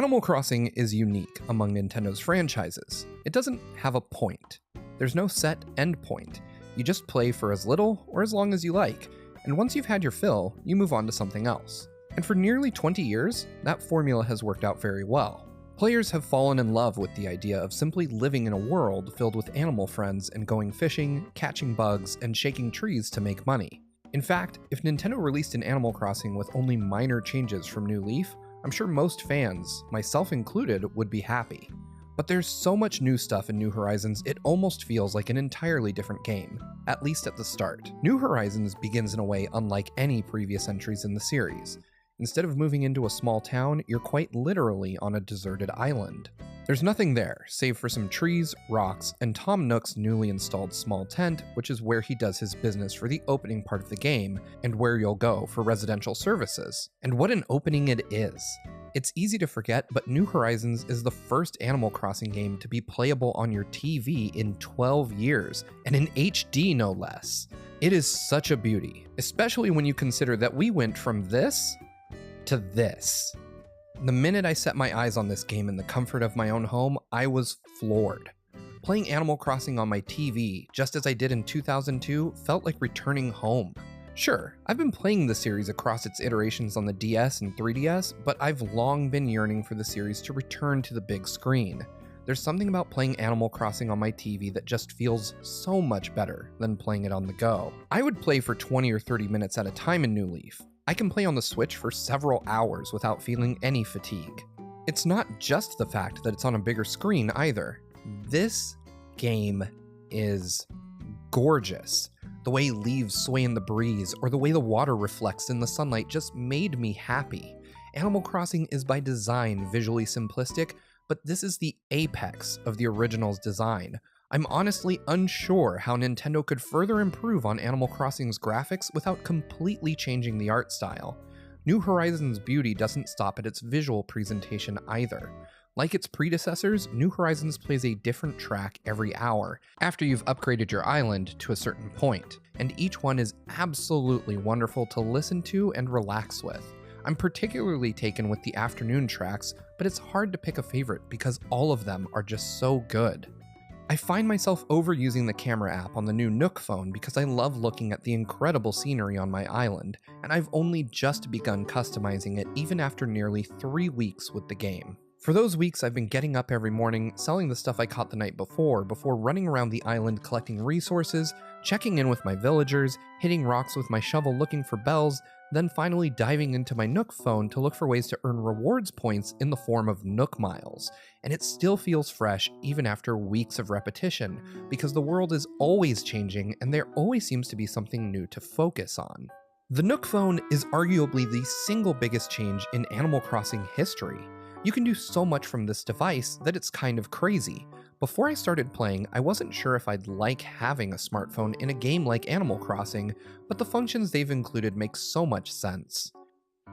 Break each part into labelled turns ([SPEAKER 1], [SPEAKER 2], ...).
[SPEAKER 1] Animal Crossing is unique among Nintendo's franchises. It doesn't have a point. There's no set end point. You just play for as little or as long as you like, and once you've had your fill, you move on to something else. And for nearly 20 years, that formula has worked out very well. Players have fallen in love with the idea of simply living in a world filled with animal friends and going fishing, catching bugs, and shaking trees to make money. In fact, if Nintendo released an Animal Crossing with only minor changes from New Leaf, I'm sure most fans, myself included, would be happy. But there's so much new stuff in New Horizons, it almost feels like an entirely different game, at least at the start. New Horizons begins in a way unlike any previous entries in the series. Instead of moving into a small town, you're quite literally on a deserted island. There's nothing there, save for some trees, rocks, and Tom Nook's newly installed small tent, which is where he does his business for the opening part of the game, and where you'll go for residential services. And what an opening it is! It's easy to forget, but New Horizons is the first Animal Crossing game to be playable on your TV in 12 years, and in HD no less. It is such a beauty, especially when you consider that we went from this to this. The minute I set my eyes on this game in the comfort of my own home, I was floored. Playing Animal Crossing on my TV, just as I did in 2002, felt like returning home. Sure, I've been playing the series across its iterations on the DS and 3DS, but I've long been yearning for the series to return to the big screen. There's something about playing Animal Crossing on my TV that just feels so much better than playing it on the go. I would play for 20 or 30 minutes at a time in New Leaf. I can play on the Switch for several hours without feeling any fatigue. It's not just the fact that it's on a bigger screen either. This game is gorgeous. The way leaves sway in the breeze, or the way the water reflects in the sunlight just made me happy. Animal Crossing is by design visually simplistic, but this is the apex of the original's design. I'm honestly unsure how Nintendo could further improve on Animal Crossing's graphics without completely changing the art style. New Horizons' beauty doesn't stop at its visual presentation either. Like its predecessors, New Horizons plays a different track every hour after you've upgraded your island to a certain point, and each one is absolutely wonderful to listen to and relax with. I'm particularly taken with the afternoon tracks, but it's hard to pick a favorite because all of them are just so good. I find myself overusing the camera app on the new Nook phone because I love looking at the incredible scenery on my island, and I've only just begun customizing it even after nearly 3 weeks with the game. For those weeks, I've been getting up every morning, selling the stuff I caught the night before running around the island collecting resources, checking in with my villagers, hitting rocks with my shovel looking for bells, then finally diving into my Nook phone to look for ways to earn rewards points in the form of Nook Miles. And it still feels fresh even after weeks of repetition, because the world is always changing and there always seems to be something new to focus on. The Nook phone is arguably the single biggest change in Animal Crossing history. You can do so much from this device that it's kind of crazy. Before I started playing, I wasn't sure if I'd like having a smartphone in a game like Animal Crossing, but the functions they've included make so much sense.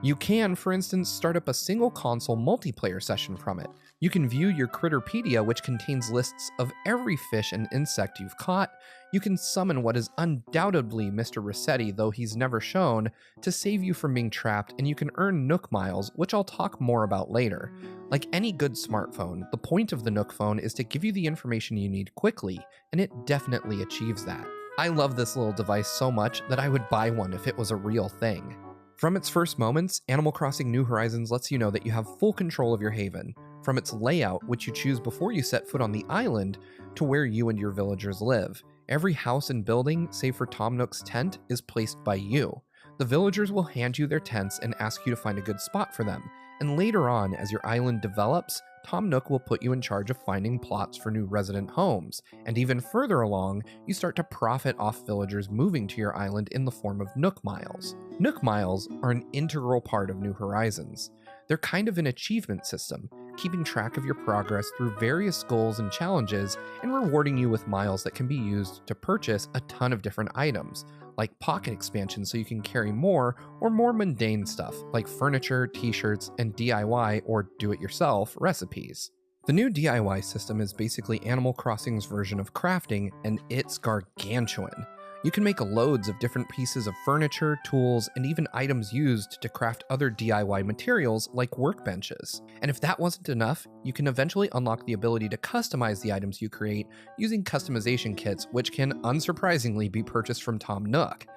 [SPEAKER 1] You can, for instance, start up a single console multiplayer session from it. You can view your Critterpedia, which contains lists of every fish and insect you've caught. You can summon what is undoubtedly Mr. Rossetti, though he's never shown, to save you from being trapped, and you can earn Nook Miles, which I'll talk more about later. Like any good smartphone, the point of the Nook phone is to give you the information you need quickly, and it definitely achieves that. I love this little device so much that I would buy one if it was a real thing. From its first moments, Animal Crossing New Horizons lets you know that you have full control of your haven, from its layout, which you choose before you set foot on the island, to where you and your villagers live. Every house and building, save for Tom Nook's tent, is placed by you. The villagers will hand you their tents and ask you to find a good spot for them, and later on, as your island develops, Tom Nook will put you in charge of finding plots for new resident homes, and even further along, you start to profit off villagers moving to your island in the form of Nook Miles. Nook Miles are an integral part of New Horizons. They're kind of an achievement system, keeping track of your progress through various goals and challenges, and rewarding you with miles that can be used to purchase a ton of different items, like pocket expansions so you can carry more, or more mundane stuff like furniture, t-shirts, and DIY or do-it-yourself recipes. The new DIY system is basically Animal Crossing's version of crafting, and it's gargantuan. You can make loads of different pieces of furniture, tools, and even items used to craft other DIY materials like workbenches. And if that wasn't enough, you can eventually unlock the ability to customize the items you create using customization kits, which can unsurprisingly be purchased from Tom Nook.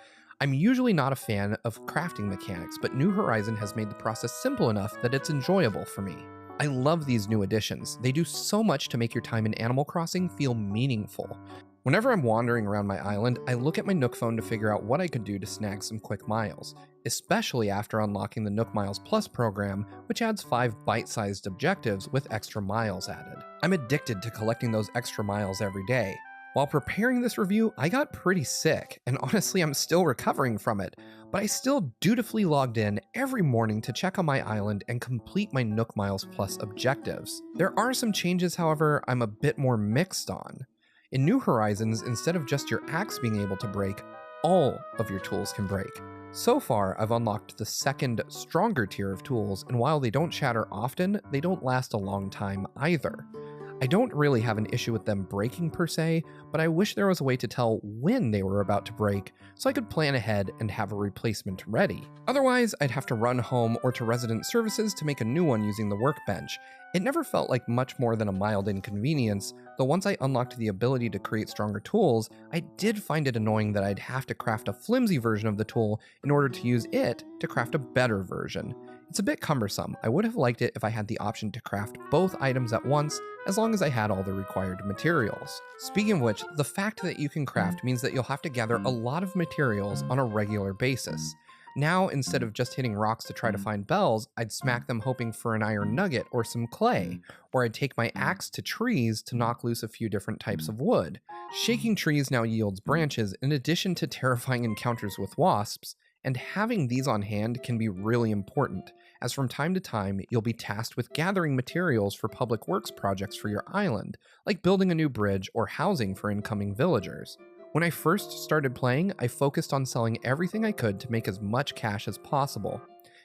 [SPEAKER 1] I'm usually not a fan of crafting mechanics, but New Horizon has made the process simple enough that it's enjoyable for me. I love these new additions. They do so much to make your time in Animal Crossing feel meaningful. Whenever I'm wandering around my island, I look at my Nook phone to figure out what I could do to snag some quick miles, especially after unlocking the Nook Miles Plus program, which adds 5 bite-sized objectives with extra miles added. I'm addicted to collecting those extra miles every day. While preparing this review, I got pretty sick, and honestly I'm still recovering from it, but I still dutifully logged in every morning to check on my island and complete my Nook Miles Plus objectives. There are some changes, however, I'm a bit more mixed on. In New Horizons, instead of just your axe being able to break, all of your tools can break. So far, I've unlocked the second, stronger tier of tools, and while they don't shatter often, they don't last a long time either. I don't really have an issue with them breaking per se, but I wish there was a way to tell when they were about to break, so I could plan ahead and have a replacement ready. Otherwise, I'd have to run home or to resident services to make a new one using the workbench. It never felt like much more than a mild inconvenience, though once I unlocked the ability to create stronger tools, I did find it annoying that I'd have to craft a flimsy version of the tool in order to use it to craft a better version. It's a bit cumbersome. I would have liked it if I had the option to craft both items at once, as long as I had all the required materials. Speaking of which, the fact that you can craft means that you'll have to gather a lot of materials on a regular basis. Now, instead of just hitting rocks to try to find bells, I'd smack them hoping for an iron nugget or some clay, or I'd take my axe to trees to knock loose a few different types of wood. Shaking trees now yields branches in addition to terrifying encounters with wasps, and having these on hand can be really important, as from time to time you'll be tasked with gathering materials for public works projects for your island, like building a new bridge or housing for incoming villagers. When I first started playing, I focused on selling everything I could to make as much cash as possible.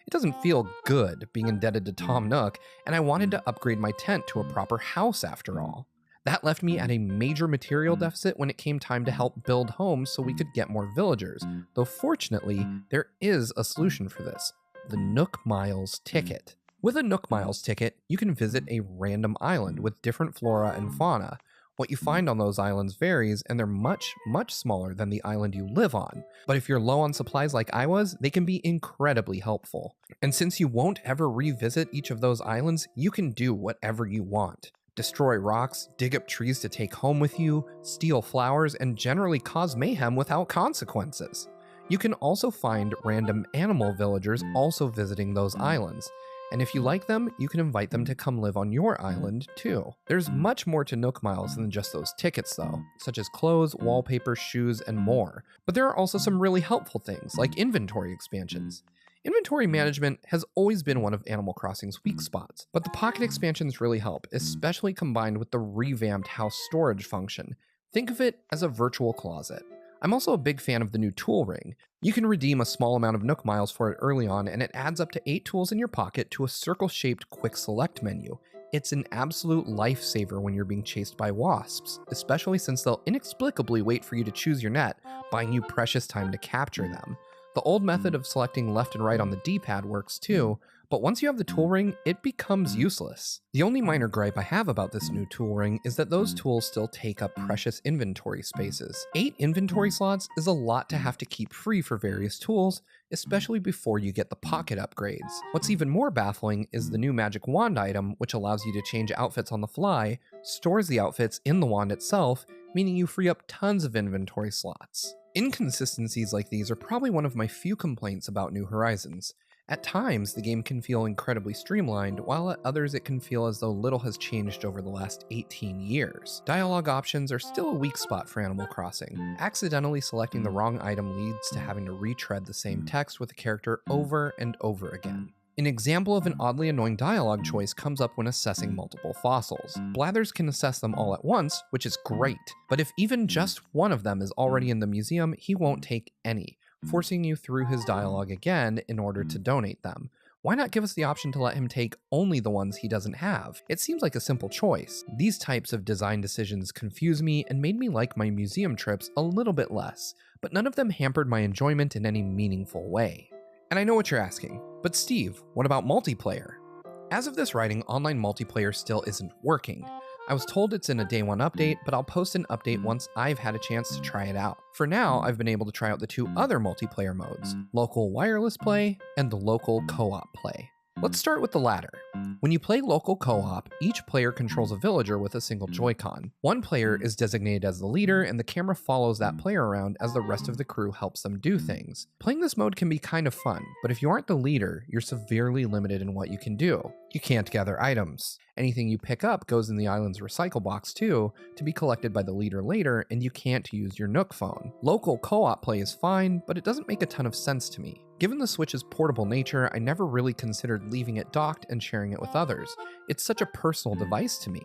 [SPEAKER 1] It doesn't feel good being indebted to Tom Nook, and I wanted to upgrade my tent to a proper house after all. That left me at a major material deficit when it came time to help build homes so we could get more villagers, though fortunately, there is a solution for this: the Nook Miles ticket. With a Nook Miles ticket, you can visit a random island with different flora and fauna. What you find on those islands varies, and they're much, much smaller than the island you live on. But if you're low on supplies like I was, they can be incredibly helpful. And since you won't ever revisit each of those islands, you can do whatever you want. Destroy rocks, dig up trees to take home with you, steal flowers, and generally cause mayhem without consequences. You can also find random animal villagers also visiting those islands. And if you like them, you can invite them to come live on your island too. There's much more to Nook Miles than just those tickets though, such as clothes, wallpaper, shoes, and more. But there are also some really helpful things, like inventory expansions. Inventory management has always been one of Animal Crossing's weak spots, but the pocket expansions really help, especially combined with the revamped house storage function. Think of it as a virtual closet. I'm also a big fan of the new tool ring. You can redeem a small amount of Nook Miles for it early on, and it adds up to 8 tools in your pocket to a circle-shaped quick select menu. It's an absolute lifesaver when you're being chased by wasps, especially since they'll inexplicably wait for you to choose your net, buying you precious time to capture them. The old method of selecting left and right on the D-pad works too, but once you have the tool ring, it becomes useless. The only minor gripe I have about this new tool ring is that those tools still take up precious inventory spaces. 8 inventory slots is a lot to have to keep free for various tools, especially before you get the pocket upgrades. What's even more baffling is the new magic wand item, which allows you to change outfits on the fly, stores the outfits in the wand itself, meaning you free up tons of inventory slots. Inconsistencies like these are probably one of my few complaints about New Horizons. At times, the game can feel incredibly streamlined, while at others it can feel as though little has changed over the last 18 years. Dialogue options are still a weak spot for Animal Crossing. Accidentally selecting the wrong item leads to having to retread the same text with a character over and over again. An example of an oddly annoying dialogue choice comes up when assessing multiple fossils. Blathers can assess them all at once, which is great, but if even just one of them is already in the museum, he won't take any, forcing you through his dialogue again in order to donate them. Why not give us the option to let him take only the ones he doesn't have? It seems like a simple choice. These types of design decisions confuse me and made me like my museum trips a little bit less, but none of them hampered my enjoyment in any meaningful way. And I know what you're asking, but Steve, what about multiplayer? As of this writing, online multiplayer still isn't working. I was told it's in a day one update, but I'll post an update once I've had a chance to try it out. For now, I've been able to try out the two other multiplayer modes, local wireless play and the local co-op play. Let's start with the latter. When you play local co-op, each player controls a villager with a single Joy-Con. One player is designated as the leader, and the camera follows that player around as the rest of the crew helps them do things. Playing this mode can be kind of fun, but if you aren't the leader, you're severely limited in what you can do. You can't gather items. Anything you pick up goes in the island's recycle box too, to be collected by the leader later, and you can't use your Nook phone. Local co-op play is fine, but it doesn't make a ton of sense to me. Given the Switch's portable nature, I never really considered leaving it docked and sharing it with others. It's such a personal device to me.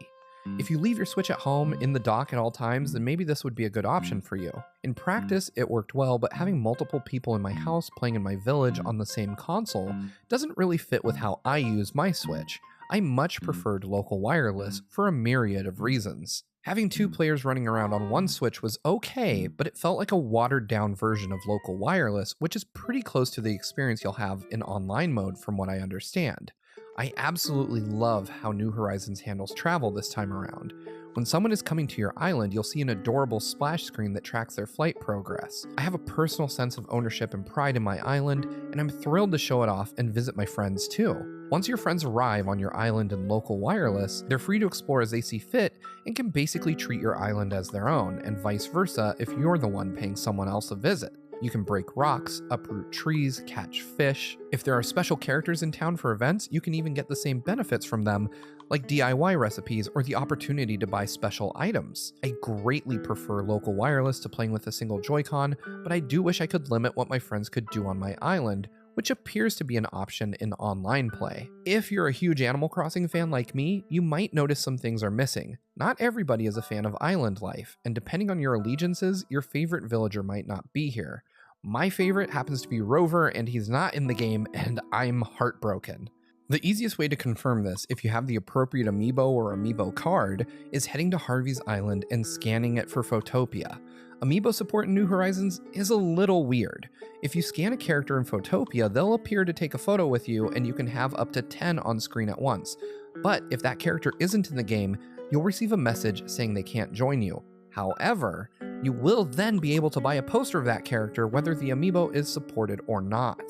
[SPEAKER 1] If you leave your Switch at home in the dock at all times, then maybe this would be a good option for you. In practice, it worked well, but having multiple people in my house playing in my village on the same console doesn't really fit with how I use my Switch. I much preferred local wireless for a myriad of reasons. Having two players running around on one Switch was okay, but it felt like a watered-down version of local wireless, which is pretty close to the experience you'll have in online mode from what I understand. I absolutely love how New Horizons handles travel this time around. When someone is coming to your island, you'll see an adorable splash screen that tracks their flight progress. I have a personal sense of ownership and pride in my island, and I'm thrilled to show it off and visit my friends too. Once your friends arrive on your island in local wireless, they're free to explore as they see fit and can basically treat your island as their own, and vice versa if you're the one paying someone else a visit. You can break rocks, uproot trees, catch fish. If there are special characters in town for events, you can even get the same benefits from them, like DIY recipes or the opportunity to buy special items. I greatly prefer local wireless to playing with a single Joy-Con, but I do wish I could limit what my friends could do on my island, which appears to be an option in online play. If you're a huge Animal Crossing fan like me, you might notice some things are missing. Not everybody is a fan of island life, and depending on your allegiances, your favorite villager might not be here. My favorite happens to be Rover, and he's not in the game, and I'm heartbroken. The easiest way to confirm this, if you have the appropriate amiibo or amiibo card, is heading to Harvey's Island and scanning it for Photopia. Amiibo support in New Horizons is a little weird. If you scan a character in Photopia, they'll appear to take a photo with you, and you can have up to 10 on screen at once. But if that character isn't in the game, you'll receive a message saying they can't join you. However, you will then be able to buy a poster of that character whether the amiibo is supported or not.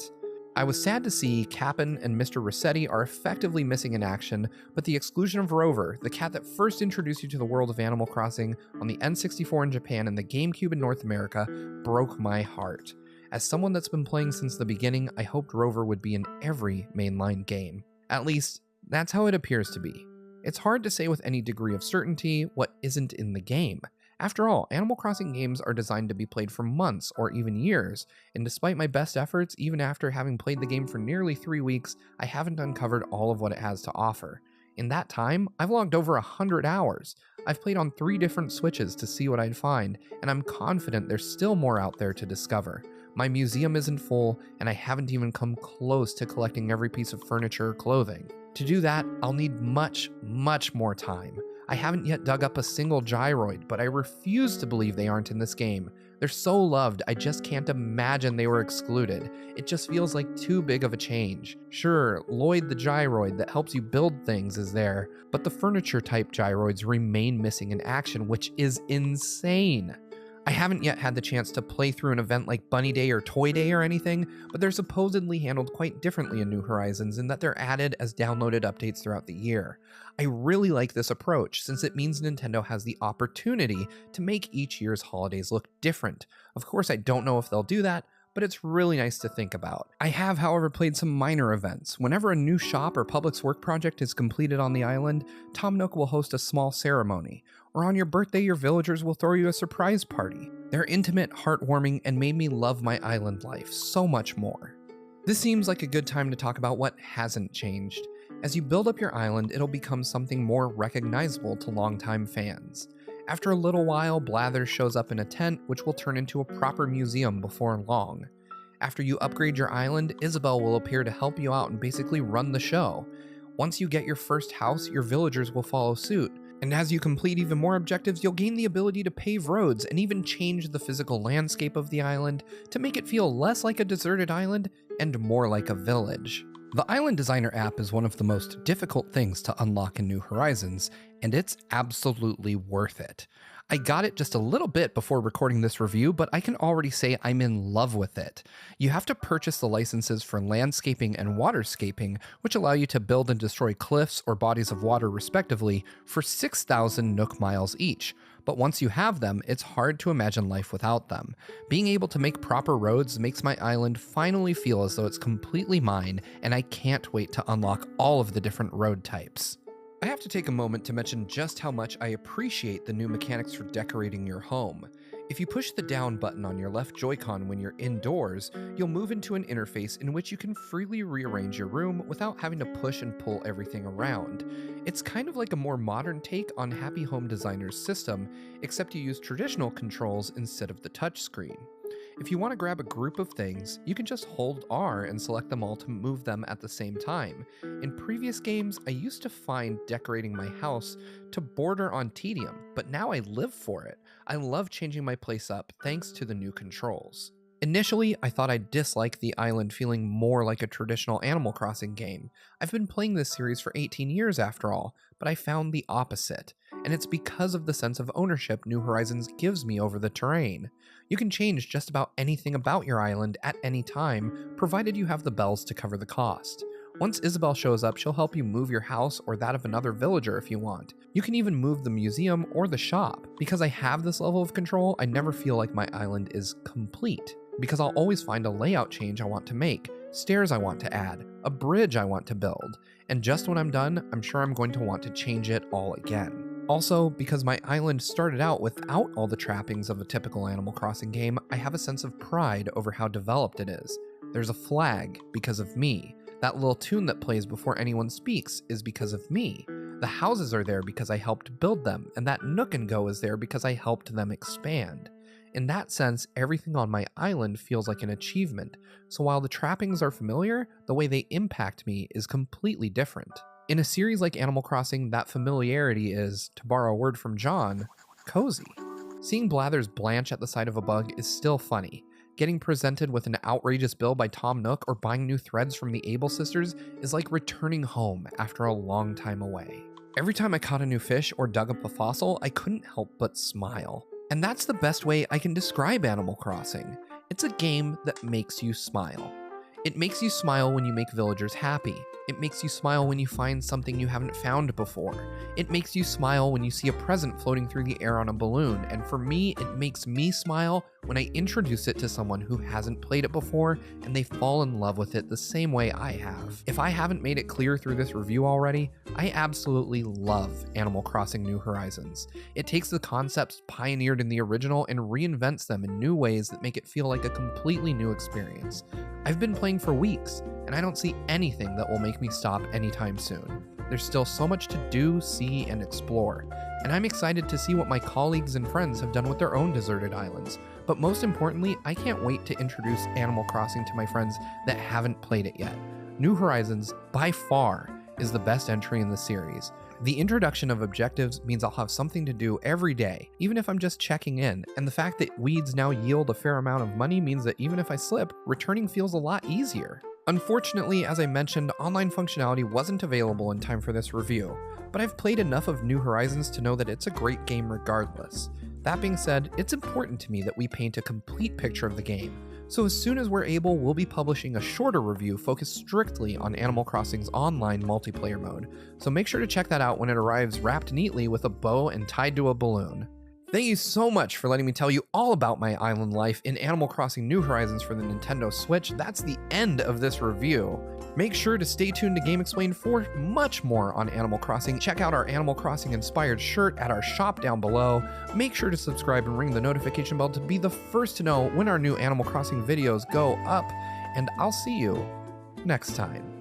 [SPEAKER 1] I was sad to see Cap'n and Mr. Rossetti are effectively missing in action, but the exclusion of Rover, the cat that first introduced you to the world of Animal Crossing on the N64 in Japan and the GameCube in North America, broke my heart. As someone that's been playing since the beginning, I hoped Rover would be in every mainline game. At least, that's how it appears to be. It's hard to say with any degree of certainty what isn't in the game. After all, Animal Crossing games are designed to be played for months or even years, and despite my best efforts, even after having played the game for nearly 3 weeks, I haven't uncovered all of what it has to offer. In that time, I've logged over 100 hours. I've played on 3 different Switches to see what I'd find, and I'm confident there's still more out there to discover. My museum isn't full, and I haven't even come close to collecting every piece of furniture or clothing. To do that, I'll need much, much more time. I haven't yet dug up a single gyroid, but I refuse to believe they aren't in this game. They're so loved, I just can't imagine they were excluded. It just feels like too big of a change. Sure, Lloyd the gyroid that helps you build things is there, but the furniture-type gyroids remain missing in action, which is insane. I haven't yet had the chance to play through an event like Bunny Day or Toy Day or anything, but they're supposedly handled quite differently in New Horizons in that they're added as downloaded updates throughout the year. I really like this approach since it means Nintendo has the opportunity to make each year's holidays look different. Of course, I don't know if they'll do that, but it's really nice to think about. I have, however, played some minor events. Whenever a new shop or Publix work project is completed on the island, Tom Nook will host a small ceremony. Or on your birthday, your villagers will throw you a surprise party. They're intimate, heartwarming, and made me love my island life so much more. This seems like a good time to talk about what hasn't changed. As you build up your island, it'll become something more recognizable to longtime fans. After a little while, Blathers shows up in a tent, which will turn into a proper museum before long. After you upgrade your island, Isabelle will appear to help you out and basically run the show. Once you get your first house, your villagers will follow suit. And as you complete even more objectives, you'll gain the ability to pave roads and even change the physical landscape of the island to make it feel less like a deserted island and more like a village. The Island Designer app is one of the most difficult things to unlock in New Horizons, and it's absolutely worth it. I got it just a little bit before recording this review, but I can already say I'm in love with it. You have to purchase the licenses for landscaping and waterscaping, which allow you to build and destroy cliffs or bodies of water respectively for 6,000 Nook miles each. But once you have them, it's hard to imagine life without them. Being able to make proper roads makes my island finally feel as though it's completely mine, and I can't wait to unlock all of the different road types. I have to take a moment to mention just how much I appreciate the new mechanics for decorating your home. If you push the down button on your left Joy-Con when you're indoors, you'll move into an interface in which you can freely rearrange your room without having to push and pull everything around. It's kind of like a more modern take on Happy Home Designer's system, except you use traditional controls instead of the touchscreen. If you want to grab a group of things, you can just hold R and select them all to move them at the same time. In previous games, I used to find decorating my house to border on tedium, but now I live for it. I love changing my place up thanks to the new controls. Initially, I thought I'd dislike the island feeling more like a traditional Animal Crossing game. I've been playing this series for 18 years after all, but I found the opposite, and it's because of the sense of ownership New Horizons gives me over the terrain. You can change just about anything about your island at any time, provided you have the bells to cover the cost. Once Isabelle shows up, she'll help you move your house or that of another villager if you want. You can even move the museum or the shop. Because I have this level of control, I never feel like my island is complete, because I'll always find a layout change I want to make, stairs I want to add, a bridge I want to build, and just when I'm done, I'm sure I'm going to want to change it all again. Also, because my island started out without all the trappings of a typical Animal Crossing game, I have a sense of pride over how developed it is. There's a flag because of me. That little tune that plays before anyone speaks is because of me. The houses are there because I helped build them, and that Nook and Go is there because I helped them expand. In that sense, everything on my island feels like an achievement, so while the trappings are familiar, the way they impact me is completely different. In a series like Animal Crossing, that familiarity is, to borrow a word from John, cozy. Seeing Blathers blanch at the sight of a bug is still funny. Getting presented with an outrageous bill by Tom Nook or buying new threads from the Able sisters is like returning home after a long time away. Every time I caught a new fish or dug up a fossil, I couldn't help but smile. And that's the best way I can describe Animal Crossing. It's a game that makes you smile. It makes you smile when you make villagers happy. It makes you smile when you find something you haven't found before. It makes you smile when you see a present floating through the air on a balloon, and for me, it makes me smile when I introduce it to someone who hasn't played it before and they fall in love with it the same way I have. If I haven't made it clear through this review already, I absolutely love Animal Crossing New Horizons. It takes the concepts pioneered in the original and reinvents them in new ways that make it feel like a completely new experience. I've been playing for weeks, and I don't see anything that will make me stop anytime soon. There's still so much to do, see, and explore, and I'm excited to see what my colleagues and friends have done with their own deserted islands. But most importantly, I can't wait to introduce Animal Crossing to my friends that haven't played it yet. New Horizons, by far, is the best entry in the series. The introduction of objectives means I'll have something to do every day, even if I'm just checking in, and the fact that weeds now yield a fair amount of money means that even if I slip, returning feels a lot easier. Unfortunately, as I mentioned, online functionality wasn't available in time for this review, but I've played enough of New Horizons to know that it's a great game regardless. That being said, it's important to me that we paint a complete picture of the game, so as soon as we're able, we'll be publishing a shorter review focused strictly on Animal Crossing's online multiplayer mode, so make sure to check that out when it arrives wrapped neatly with a bow and tied to a balloon. Thank you so much for letting me tell you all about my island life in Animal Crossing New Horizons for the Nintendo Switch. That's the end of this review. Make sure to stay tuned to GameXplain for much more on Animal Crossing. Check out our Animal Crossing inspired shirt at our shop down below. Make sure to subscribe and ring the notification bell to be the first to know when our new Animal Crossing videos go up. And I'll see you next time.